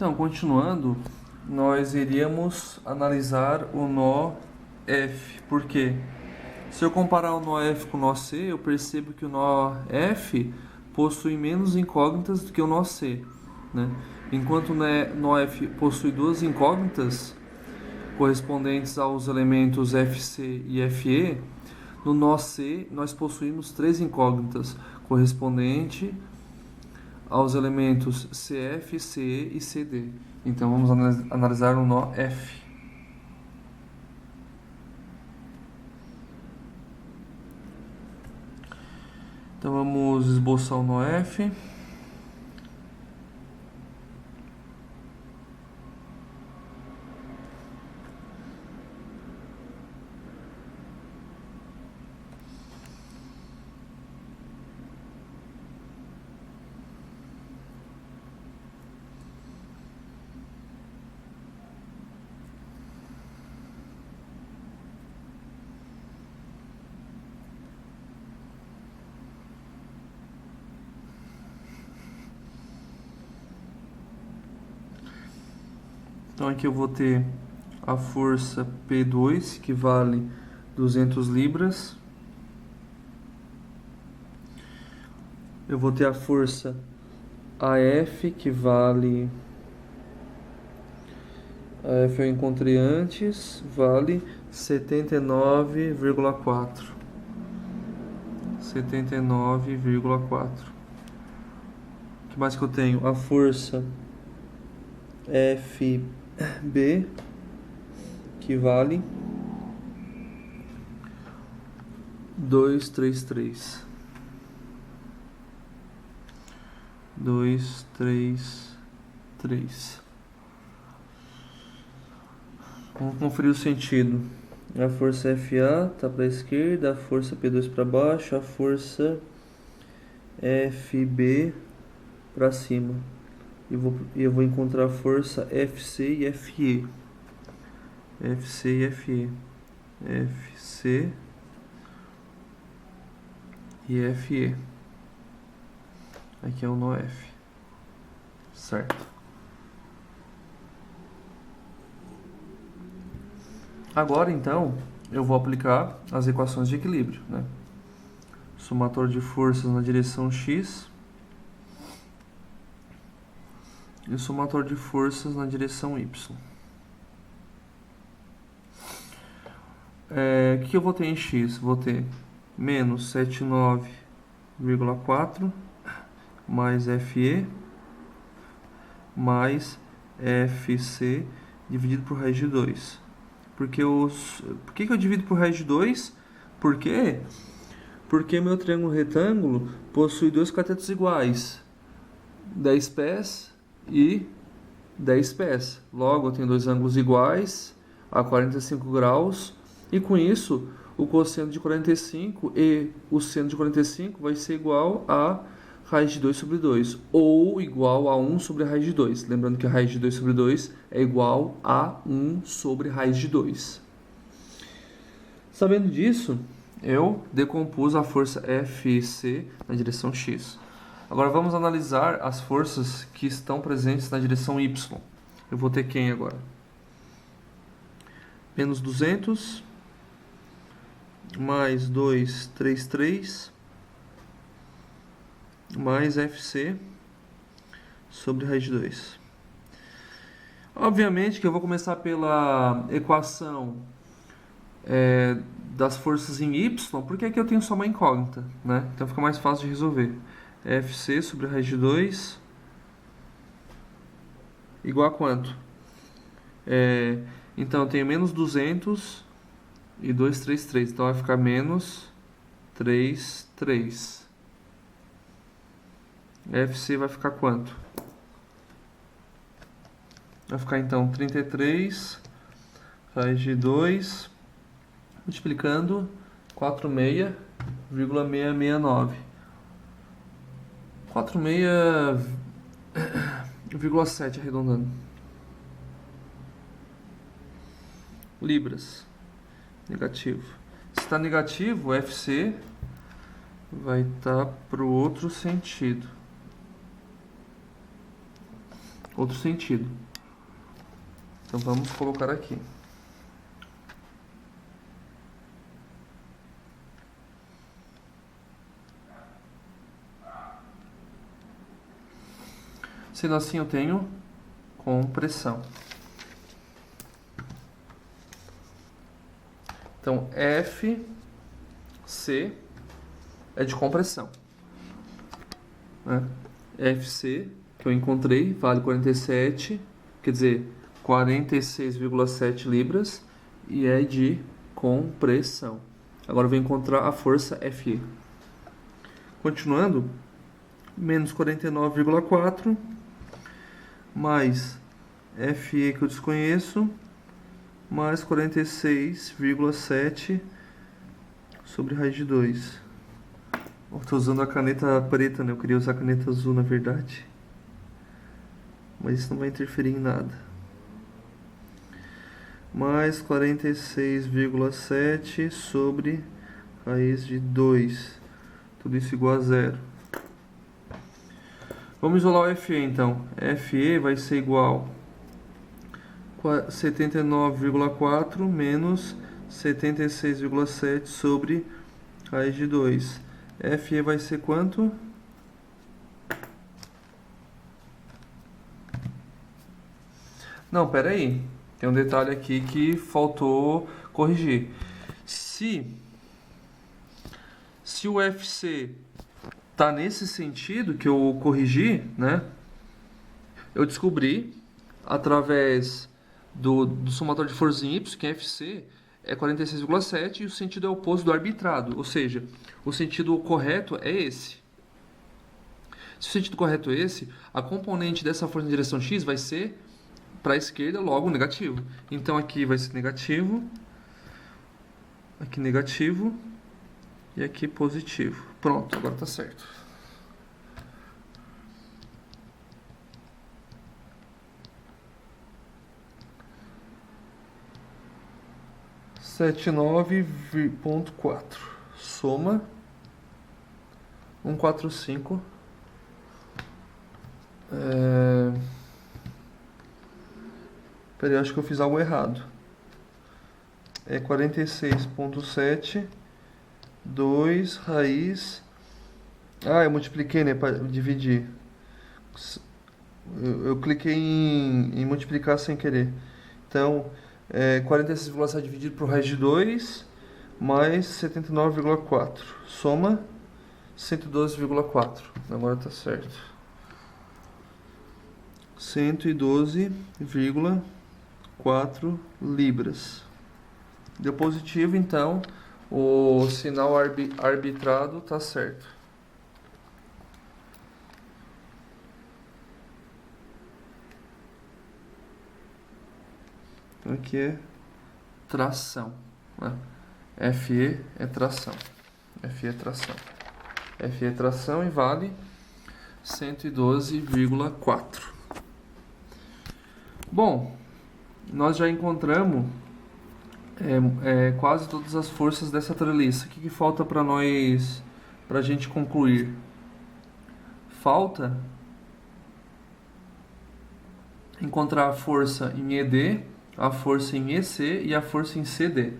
Então, continuando, nós iríamos analisar o nó F. Por quê? Se eu comparar o nó F com o nó C, eu percebo que o nó F possui menos incógnitas do que o nó C, né? Enquanto o nó F possui duas incógnitas correspondentes aos elementos FC e FE, no nó C nós possuímos três incógnitas correspondentes aos elementos CF, CE e CD. Então vamos analisar o nó F. Então vamos esboçar o nó F. Então aqui eu vou ter a força P2, que vale 200 libras. Eu vou ter a força AF, que vale... A F eu encontrei antes, vale 79,4. 79,4. O que mais que eu tenho? A força FB, que vale 233. 233. Vamos conferir o sentido. A força FA está para a esquerda, a força P2 para baixo, a força FB para cima. Eu vou encontrar a força FC e FE. FC e FE. FC e FE. Aqui é o nó F. Certo. Agora, então, eu vou aplicar as equações de equilíbrio, né? Somatório de forças na direção X e o somatório de forças na direção Y. O que eu vou ter em X? Vou ter menos 79,4 mais FE mais FC dividido por raiz de 2. Por que eu divido por raiz de 2? Por quê? Porque meu triângulo retângulo possui dois catetos iguais, 10 pés e 10 pés. Logo, eu tenho dois ângulos iguais a 45 graus, e com isso, o cosseno de 45 e o seno de 45 vai ser igual a raiz de 2 sobre 2, ou igual a 1 sobre a raiz de 2. Lembrando que a raiz de 2 sobre 2 é igual a 1 sobre raiz de 2. Sabendo disso, eu decompus a força FC na direção X. Agora vamos analisar as forças que estão presentes na direção Y. Eu vou ter quem agora? Menos 200, mais 233, mais FC sobre raiz de 2. Obviamente que eu vou começar pela equação das forças em Y, porque aqui eu tenho só uma incógnita, né? Então fica mais fácil de resolver. FC sobre raiz de 2 igual a quanto? Então eu tenho menos 200 e 233, então vai ficar menos 33. FC vai ficar quanto? Vai ficar então 33 raiz de 2 multiplicando 46,669. 46,7 arredondando. Libras. Negativo. Se está negativo, o FC vai estar para o outro sentido. outro sentido. Então vamos colocar aqui. Sendo assim, eu tenho compressão. Então, FC é de compressão, né? FC, que eu encontrei, vale 47, quer dizer, 46,7 libras, e é de compressão. Agora eu vou encontrar a força FE. Continuando, menos 49,4, mais FE que eu desconheço, mais 46,7 sobre raiz de 2. Estou usando a caneta preta, né? Eu queria usar a caneta azul, na verdade. Mas isso não vai interferir em nada. Mais 46,7 sobre raiz de 2. Tudo isso igual a zero. Vamos isolar o FE, então. FE vai ser igual a 79,4 menos 76,7 sobre raiz de 2. FE vai ser quanto? Não, pera aí. Tem um detalhe aqui que faltou corrigir. Se o FC tá nesse sentido que eu corrigi, né? Eu descobri através do somatório de forças em Y que FC é 46,7 e o sentido é o oposto do arbitrado, ou seja, o sentido correto é esse. Se o sentido correto é esse, a componente dessa força em direção X vai ser para a esquerda, logo negativo. Então aqui vai ser negativo, aqui negativo e aqui positivo. Pronto, agora tá certo. Sete nove ponto quatro soma 145. Peraí, acho que eu fiz algo errado. É 46,7 2 raiz. Ah, eu multipliquei, né, para dividir. Eu cliquei em multiplicar sem querer. Então, 46,7 dividido por raiz de 2 mais 79,4. Soma 112,4. Agora tá certo. 112,4 libras. Deu positivo, então o sinal arbitrado tá certo. Aqui é tração, né? FE é tração. FE é tração. FE é tração e vale 112,4. Bom, nós já encontramos quase todas as forças dessa treliça. O que falta para nós, para a gente concluir? Falta encontrar a força em ED, a força em EC e a força em CD.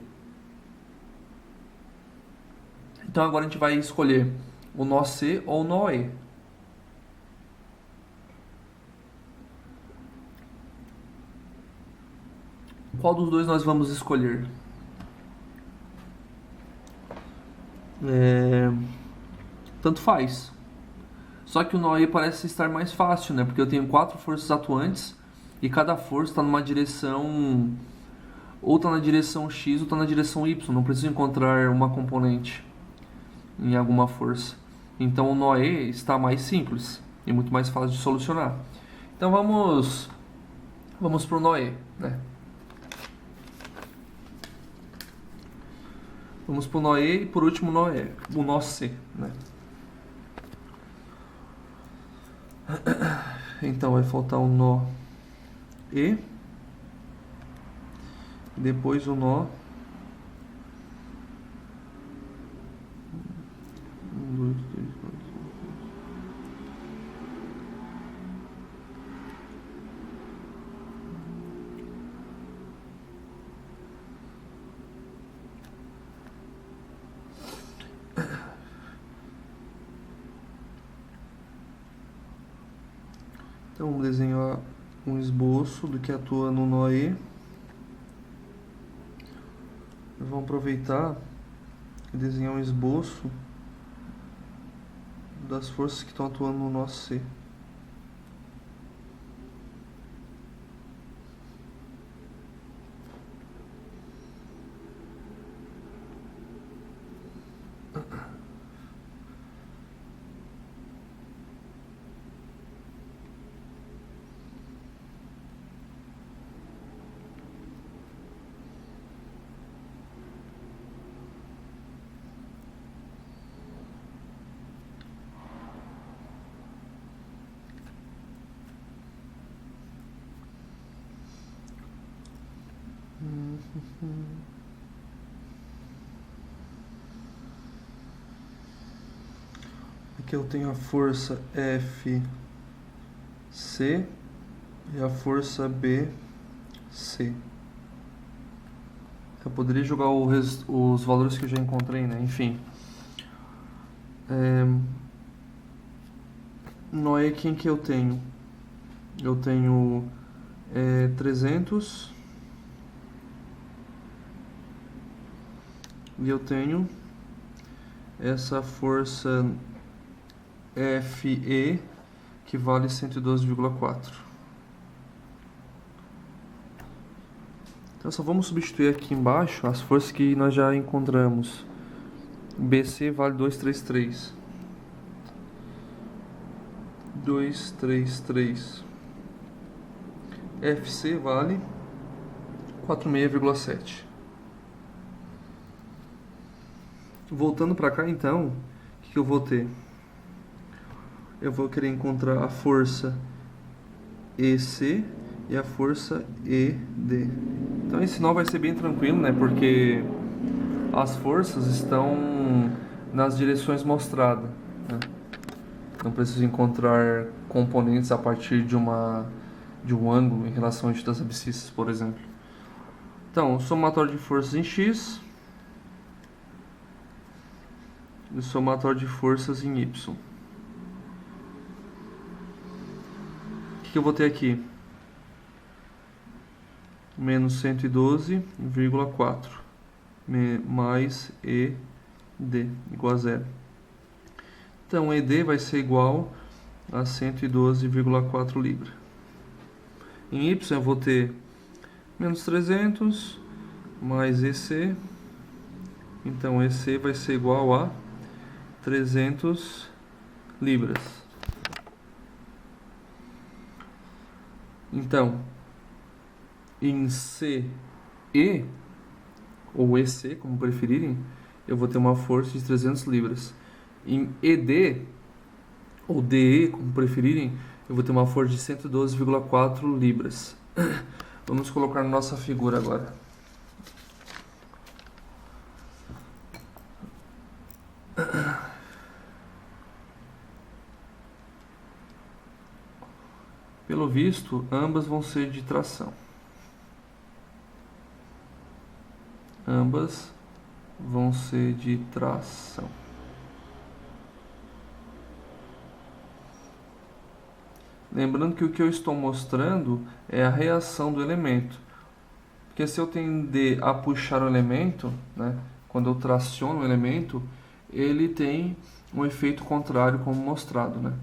Então agora a gente vai escolher o nó C ou o nó E. Qual dos dois nós vamos escolher? Tanto faz. Só que o nó E parece estar mais fácil, né? Porque eu tenho 4 forças atuantes e cada força está numa direção, ou está na direção X ou está na direção Y. Não preciso encontrar uma componente em alguma força. Então o nó E está mais simples e muito mais fácil de solucionar. Então vamos para o nó E, né? Vamos para o nó E e por último o nó C, né? Então vai faltar o nó E, depois o nó 1, 2, 3, 4, 5. Então vamos desenhar um esboço do que atua no nó E. Vamos aproveitar e desenhar um esboço das forças que estão atuando no nó C. Aqui eu tenho a força FC e a força BC. Eu poderia jogar os valores que eu já encontrei, né? Enfim. No E, quem que eu tenho? Eu tenho 300 e eu tenho essa força FE que vale 112,4. Então só vamos substituir aqui embaixo as forças que nós já encontramos. BC vale 233. 233. FC vale 46,7. Voltando para cá então, o que eu vou ter? Eu vou querer encontrar a força EC e a força ED. Então esse nó vai ser bem tranquilo, né? Porque as forças estão nas direções mostradas, né? Não preciso encontrar componentes a partir de um ângulo em relação ao eixo das abscissas, por exemplo. Então, o somatório de forças em X e o somatório de forças em Y. O que eu vou ter aqui? Menos 112,4 mais ED igual a zero. Então, ED vai ser igual a 112,4 libras. Em Y eu vou ter menos 300 mais EC. Então, EC vai ser igual a 300 libras. Então, em CE, ou EC, como preferirem, eu vou ter uma força de 300 libras. Em ED, ou DE, como preferirem, eu vou ter uma força de 112,4 libras. Vamos colocar na nossa figura agora. Pelo visto, ambas vão ser de tração. Ambas vão ser de tração. Lembrando que o que eu estou mostrando é a reação do elemento. Porque se eu tender a puxar o elemento, né, quando eu traciono o elemento, ele tem um efeito contrário como mostrado, né?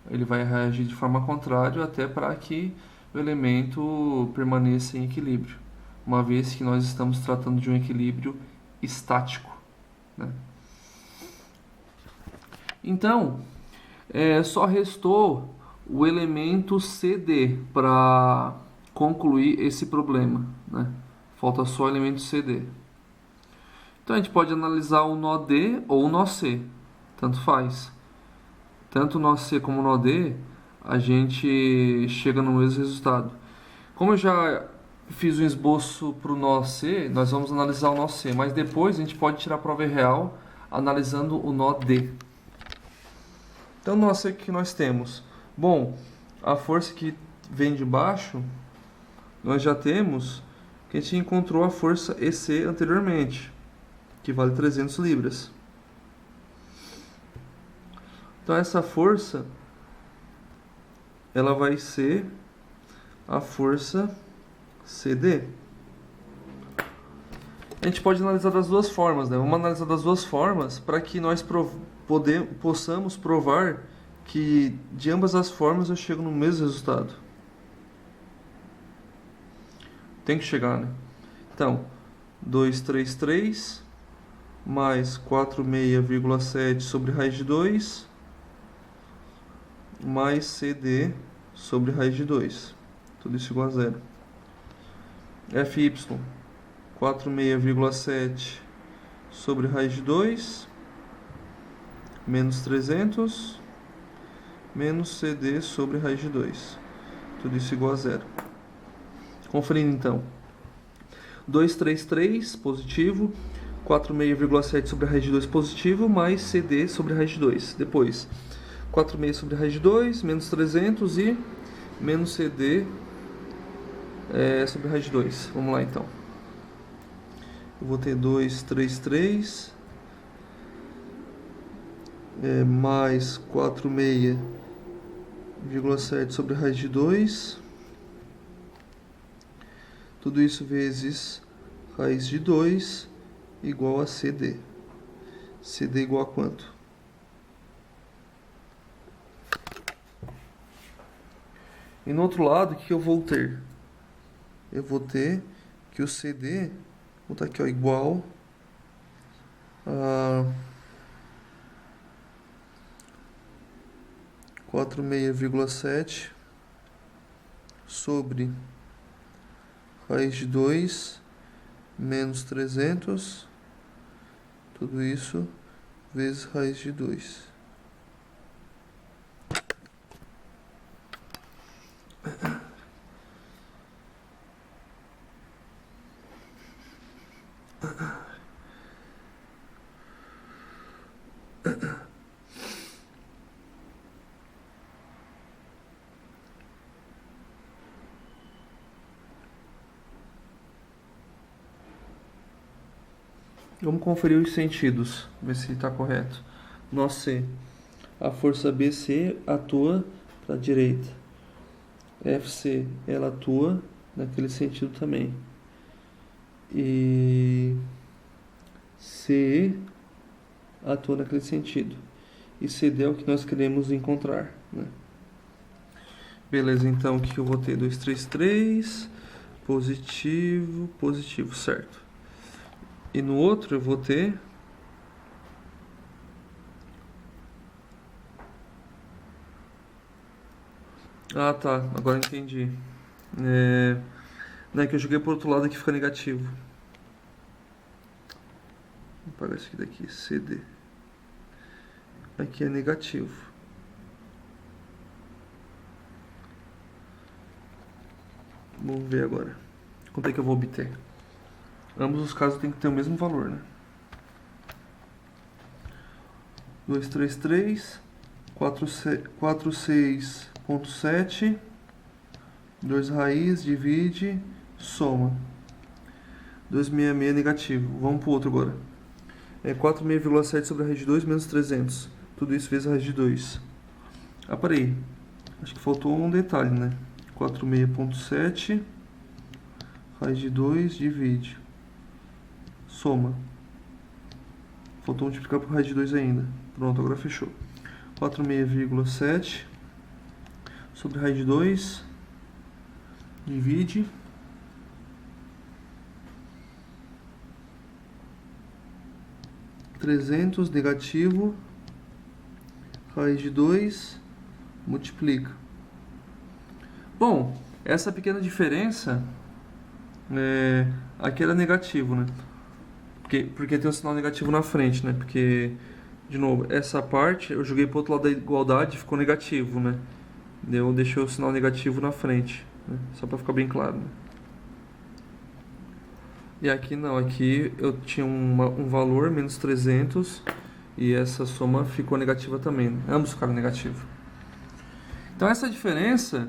Ele vai reagir de forma contrária até para que o elemento permaneça em equilíbrio, uma vez que nós estamos tratando de um equilíbrio estático, né? Então, só restou o elemento CD para concluir esse problema, né? Falta só o elemento CD. Então a gente pode analisar o nó D ou o nó C, tanto faz. Tanto o nó C como o nó D, a gente chega no mesmo resultado. Como eu já fiz um esboço para o nó C, nós vamos analisar o nó C, mas depois a gente pode tirar a prova real analisando o nó D. Então, o nó C que nós temos? Bom, a força que vem de baixo, nós já temos que a gente encontrou a força EC anteriormente, que vale 300 libras. Então essa força ela vai ser a força CD. A gente pode analisar das duas formas, né? Vamos analisar das duas formas para que nós possamos provar que de ambas as formas eu chego no mesmo resultado. Tem que chegar, né? Então, 233 mais 46,7 sobre raiz de 2 mais CD sobre raiz de 2. Tudo isso igual a zero. FY, 46,7 sobre raiz de 2 menos 300 menos CD sobre raiz de 2. Tudo isso igual a zero. Conferindo então. 233 positivo, 46,7 sobre a raiz de 2 positivo, mais CD sobre a raiz de 2. Depois, 46 sobre a raiz de 2, menos 300 e menos CD sobre a raiz de 2. Vamos lá então. Eu vou ter 233 mais 46,7 sobre a raiz de 2. Tudo isso vezes raiz de 2 igual a CD. CD igual a quanto? E no outro lado, o que eu vou ter? Eu vou ter que o CD, vou botar aqui, ó, igual a 46,7 sobre raiz de 2 menos 300, tudo isso vezes raiz de 2. Vamos conferir os sentidos, ver se está correto. Nó C. A força BC atua para a direita. FC, ela atua naquele sentido também. E CE atua naquele sentido. E CD é o que nós queremos encontrar, né? Beleza, então o que eu vou ter? 233, positivo, positivo, certo. E no outro eu vou ter ah, tá, agora entendi. Não é que eu joguei pro outro lado que fica negativo. Vou apagar isso aqui daqui, CD. Aqui é negativo. Vamos ver agora. Quanto é que eu vou obter? Ambos os casos tem que ter o mesmo valor, né? 233, 46,7, 2 raiz, divide, soma. 266 negativo. Vamos pro outro agora. 46,7 sobre a raiz de 2 menos 300. Tudo isso vezes a raiz de 2. Ah, peraí. Acho que faltou um detalhe, né? 46,7, raiz de 2, divide. Soma. Faltou multiplicar por raiz de 2 ainda. Pronto, agora fechou. 46,7 sobre raiz de 2, divide. (300) negativo, raiz de 2, multiplica. Bom, essa pequena diferença, aqui era negativo, né? Porque tem um sinal negativo na frente, né? Porque, de novo, essa parte eu joguei pro outro lado da igualdade e ficou negativo, né? Eu deixei o sinal negativo na frente, né? Só para ficar bem claro, né? E aqui não, aqui eu tinha um valor, menos 300, e essa soma ficou negativa também, né? Ambos ficaram negativos. Então essa diferença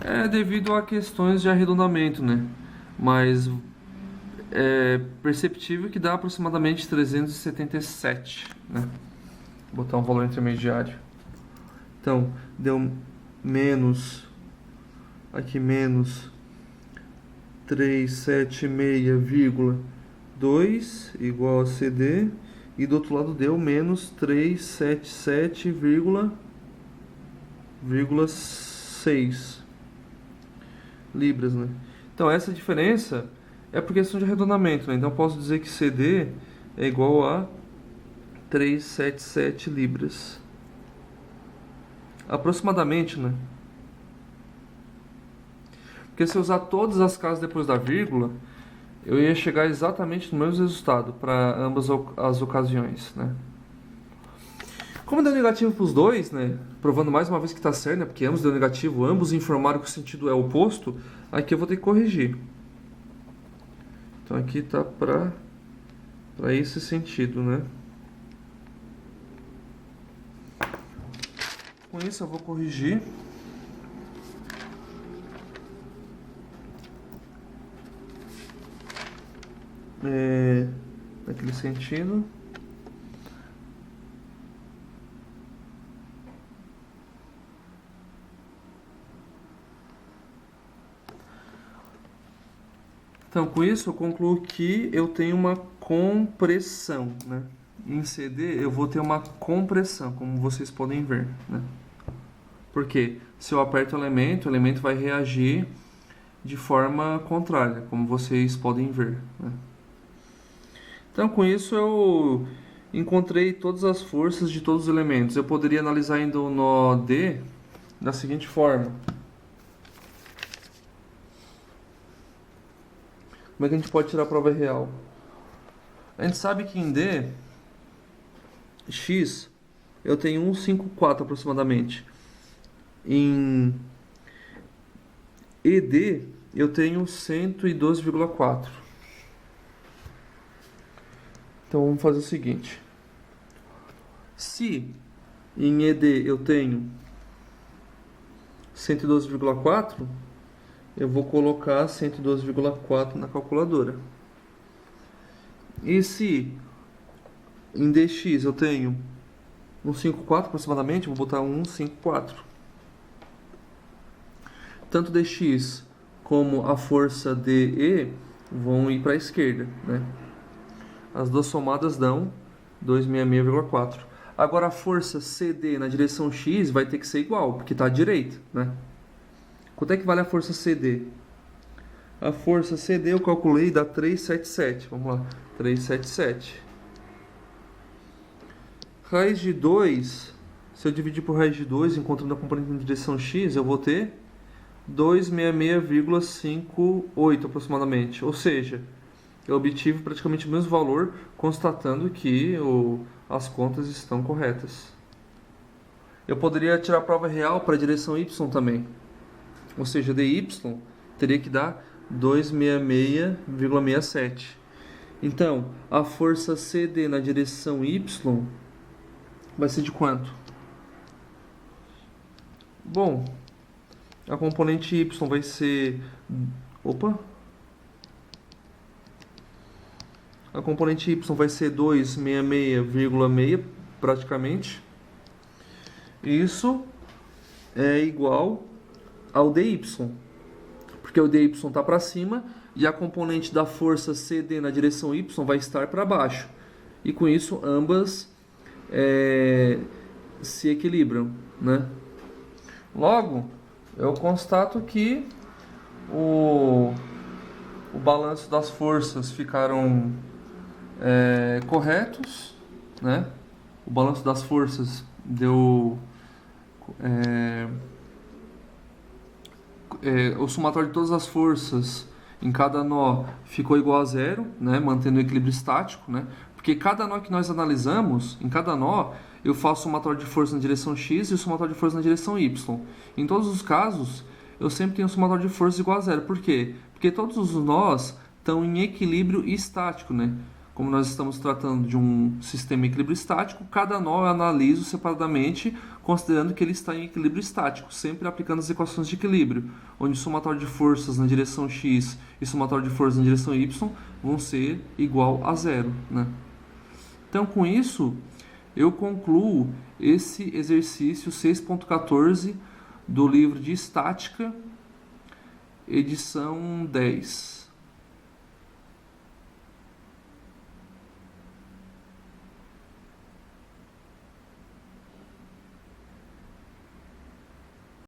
é devido a questões de arredondamento, né? Mas é perceptível que dá aproximadamente 377, né? Vou botar um valor intermediário. Então, deu menos, aqui menos 376,2 igual a CD, e do outro lado deu menos 377,6 libras, né? Então essa diferença é por questão de arredondamento, né? Então eu posso dizer que CD é igual a 377 libras. Aproximadamente, né? Porque se eu usar todas as casas depois da vírgula, eu ia chegar exatamente no mesmo resultado para ambas as ocasiões, né? Como deu negativo para os dois, né? Provando mais uma vez que está certo, né? Porque ambos deu negativo, ambos informaram que o sentido é oposto. Aqui eu vou ter que corrigir. Então aqui tá para esse sentido, né? Com isso eu vou corrigir. Naquele sentido. Então, com isso eu concluo que eu tenho uma compressão, né? Em CD eu vou ter uma compressão, como vocês podem ver, né? Porque se eu aperto o elemento vai reagir de forma contrária, como vocês podem ver, né? Então, com isso eu encontrei todas as forças de todos os elementos. Eu poderia analisar ainda o nó D da seguinte forma. Como é que a gente pode tirar a prova real? A gente sabe que em D, X, eu tenho 154 aproximadamente. Em ED, eu tenho 112,4. Então vamos fazer o seguinte. Se em ED eu tenho 112,4, eu vou colocar 112,4 na calculadora. E se em DX eu tenho 154 aproximadamente, vou botar 154. Tanto DX como a força DE vão ir para a esquerda, né? As duas somadas dão 266,4. Agora a força CD na direção X vai ter que ser igual, porque está à direita, né? Quanto é que vale a força CD? A força CD eu calculei dá 377. Vamos lá, 377. Raiz de 2, se eu dividir por raiz de 2, encontrando a componente na direção X, eu vou ter 266,58 aproximadamente. Ou seja, eu obtive praticamente o mesmo valor, constatando que as contas estão corretas. Eu poderia tirar a prova real para a direção Y também. Ou seja, dy teria que dar 266,67. Então, a força CD na direção Y vai ser de quanto? Bom, a componente Y vai ser... A componente Y vai ser 266,6 praticamente. Isso é igual ao dy, porque o dy está para cima e a componente da força CD na direção Y vai estar para baixo. E com isso ambas se equilibram, né? Logo, eu constato que o balanço das forças ficaram corretos, né? O balanço das forças deu o somatório de todas as forças em cada nó ficou igual a zero, né? Mantendo o equilíbrio estático, né? Porque cada nó que nós analisamos, em cada nó eu faço o somatório de força na direção X e o somatório de força na direção Y. Em todos os casos, eu sempre tenho o somatório de força igual a zero. Por quê? Porque todos os nós estão em equilíbrio estático, né? Como nós estamos tratando de um sistema em equilíbrio estático, cada nó eu analiso separadamente, considerando que ele está em equilíbrio estático, sempre aplicando as equações de equilíbrio, onde o somatório de forças na direção X e o somatório de forças na direção Y vão ser igual a zero, né? Então, com isso, eu concluo esse exercício 6.14 do livro de Estática, edição 10.